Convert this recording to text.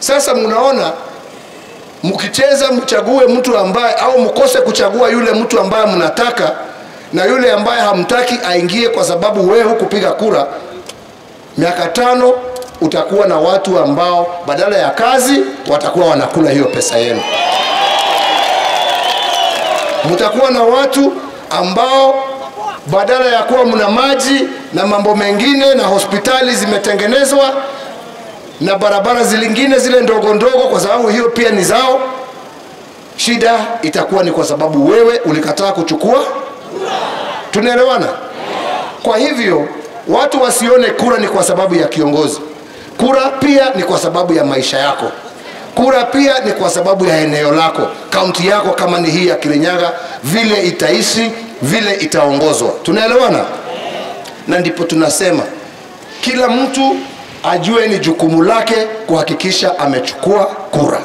Sasa mnaona mkicheza mchague mtu ambaye au mkose kuchagua yule mtu ambaye mnataka na yule ambaye hamtaki aingie kwa sababu wewe hukupiga kura, miaka 5 utakuwa na watu ambao badala ya kazi watakuwa wanakula hiyo pesa yenu. Mtakuwa na watu ambao badala ya kuwa mna maji na mambo mengine na hospitali zimetengenezwa na barabara zilingine zile ndogo ndogo, kwa sababu hiyo pia ni zao, shida itakuwa ni kwa sababu wewe ulikataa kuchukua. Tunaelewana? Kwa hivyo watu wasione kura ni kwa sababu ya kiongozi. Kura pia ni kwa sababu ya maisha yako. Kura pia ni kwa sababu ya eneo lako, kaunti yako kama ni hii ya Kirinyaga, vile itaishi, vile itaongozwa. Tunaelewana? Na ndipo tunasema kila mtu ajue ni jukumu lake kuhakikisha amechukua kura.